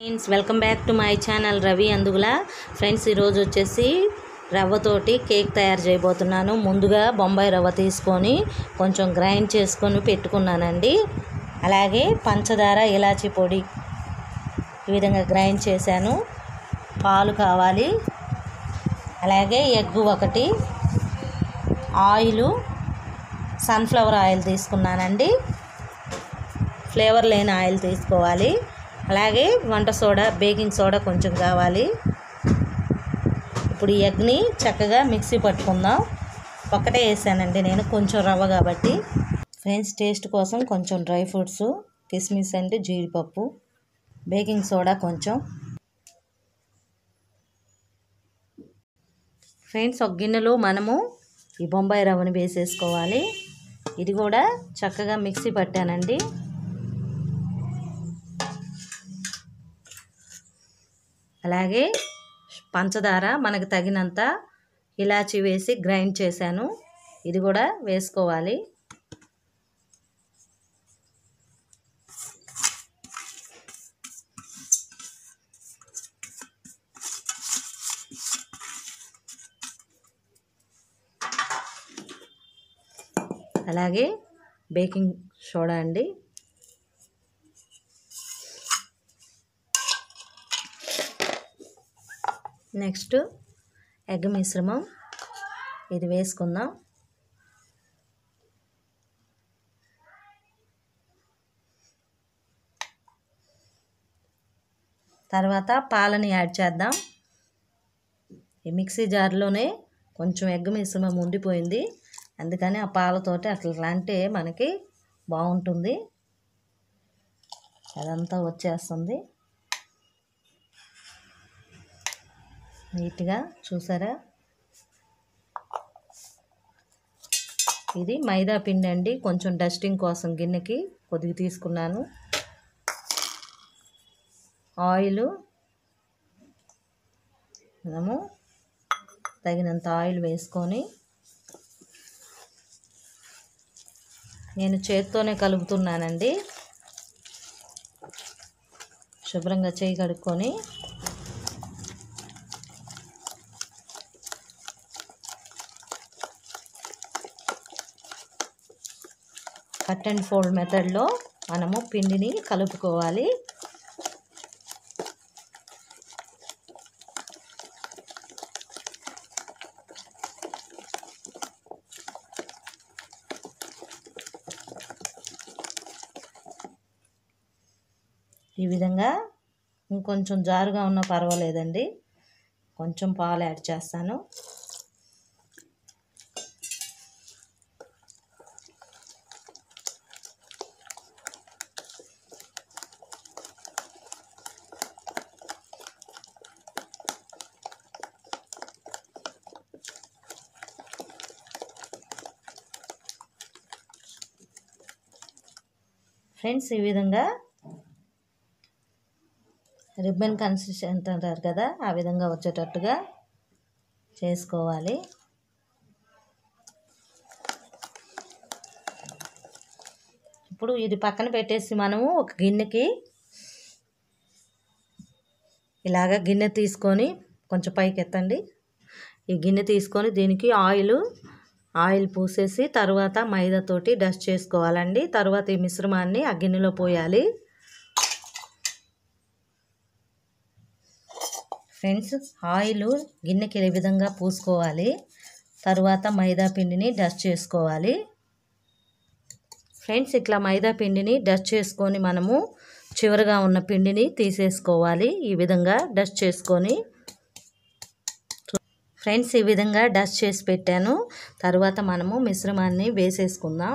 Friends welcome back to my channel Ravi Andugula. Friends ఈరోజు వచ్చేసి రవ్వతోటి cake తయారు చేయబోతున్నాను. ముందుగా బొంబాయి రవ్వ తీసుకొని కొంచెం గ్రైండ్ చేసుకొని పెట్టుకున్నానండి. అలాగే పంచదార, ఇలాచీ పొడి ఈ విధంగా గ్రైండ్ చేశాను. పాలు కావాలి, అలాగే ఎగ్ ఒకటి, ఆయిల్ సన్ఫ్లవర్ ఆయిల్ తీసుకున్నానండి. ఫ్లేవర్ లేని ఆయిల్ తీసుకోవాలి. అలాగే వంట సోడా, బేకింగ్ సోడా కొంచెం కావాలి. ఇప్పుడు ఈ ఎగ్ని చక్కగా మిక్సీ పట్టుకుందాం. ఒక్కటే వేసానండి నేను, కొంచెం రవ్వ కాబట్టి. ఫ్రెండ్స్ టేస్ట్ కోసం కొంచెం డ్రై ఫ్రూట్స్, కిస్మిస్ అంటే జీడిపప్పు, బేకింగ్ సోడా కొంచెం. ఫ్రెండ్స్ ఒక గిన్నెలో మనము ఈ బొంబాయి రవ్వని వేసేసుకోవాలి. ఇది కూడా చక్కగా మిక్సీ పట్టానండి. అలాగే పంచదార మనకు తగినంత, ఇలాచీ వేసి గ్రైండ్ చేశాను, ఇది కూడా వేసుకోవాలి. అలాగే బేకింగ్ సోడా అండి. నెక్స్ట్ ఎగ్ మిశ్రమం ఇది వేసుకుందాం. తర్వాత పాలని యాడ్ చేద్దాం. ఈ మిక్సీ జార్లోనే కొంచెం ఎగ్ మిశ్రమం ఉండిపోయింది, అందుకని ఆ పాలతోటి అట్లా అంటే మనకి బాగుంటుంది. అదంతా వచ్చేస్తుంది నీట్గా, చూసారా. ఇది మైదా పిండి అండి, కొంచెం డస్టింగ్ కోసం గిన్నెకి కొద్దిగా తీసుకున్నాను. ఆయిల్ మనము తగినంత ఆయిల్ వేసుకొని, నేను చేత్తోనే కలుపుతున్నానండి. శుభ్రంగా చేయి కడుక్కొని కట్ అండ్ ఫోల్డ్ మెథడ్లో మనము పిండిని కలుపుకోవాలి. ఈ విధంగా ఇంకొంచెం జారుగా ఉన్నా పర్వాలేదండి, కొంచెం పాలు యాడ్ చేస్తాను. ఫ్రెండ్స్ ఈ విధంగా రిబ్బన్ కన్సిస్టెన్సీ అంటారు కదా, ఆ విధంగా వచ్చేటట్టుగా చేసుకోవాలి. ఇప్పుడు ఇది పక్కన పెట్టేసి మనము ఒక గిన్నెకి ఇలాగ గిన్నె తీసుకొని, కొంచెం పైకి ఎత్తండి. ఈ గిన్నె తీసుకొని దీనికి ఆయిల్ పూసేసి తర్వాత మైదాతోటి డస్ట్ చేసుకోవాలండి. తర్వాత ఈ మిశ్రమాన్ని ఆ గిన్నెలో పోయాలి. ఫ్రెండ్స్ ఆయిల్ గిన్నెకి ఈ విధంగా పూసుకోవాలి. తర్వాత మైదా పిండిని డస్ట్ చేసుకోవాలి. ఫ్రెండ్స్ ఇట్లా మైదా పిండిని డస్ట్ చేసుకొని మనము చివరగా ఉన్న పిండిని తీసేసుకోవాలి. ఈ విధంగా డస్ట్ చేసుకొని, ఫ్రెండ్స్ ఈ విధంగా డస్ట్ చేసి పెట్టాను. తర్వాత మనము మిశ్రమాన్ని వేసేసుకుందాం.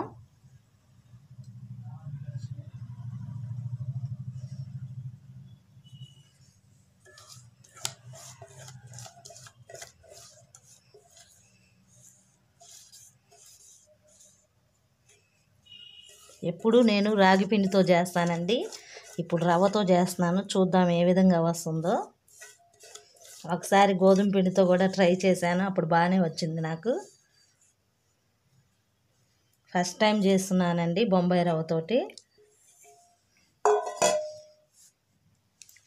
ఎప్పుడు నేను రాగి పిండితో చేస్తానండి, ఇప్పుడు రవ్వతో చేస్తున్నాను. చూద్దాం ఏ విధంగా వస్తుందో. ఒకసారి గోధుమ పిండితో కూడా ట్రై చేశాను, అప్పుడు బాగానే వచ్చింది నాకు. ఫస్ట్ టైం చేస్తున్నానండి బొంబాయి రవ్వతోటి.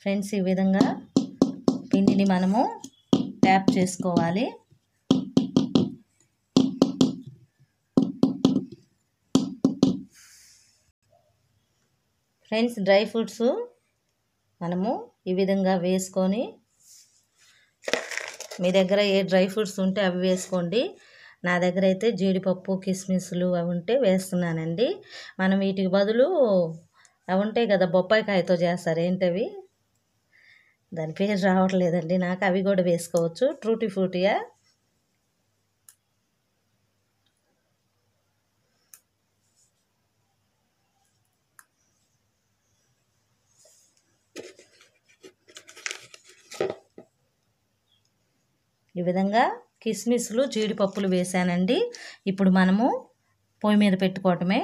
ఫ్రెండ్స్, ఈ విధంగా పిండిని మనము ట్యాప్ చేసుకోవాలి. ఫ్రెండ్స్, డ్రై ఫ్రూట్స్ మనము ఈ విధంగా వేసుకొని, మీ దగ్గర ఏ డ్రై ఫ్రూట్స్ ఉంటే అవి వేసుకోండి. నా దగ్గర అయితే జీడిపప్పు, కిస్మిస్లు అవి ఉంటే వేస్తున్నానండి. మనం వీటికి బదులు అవి ఉంటాయి కదా, బొప్పాయికాయతో చేస్తారు, ఏంటవి, దాని పేరు రావట్లేదండి నాకు. అవి కూడా వేసుకోవచ్చు. ట్రూటీ ఫ్రూటీయా, ఈ విధంగా కిస్మిస్లు, జీడిపప్పులు వేసానండి. ఇప్పుడు మనము పొయ్యి మీద పెట్టుకోవటమే.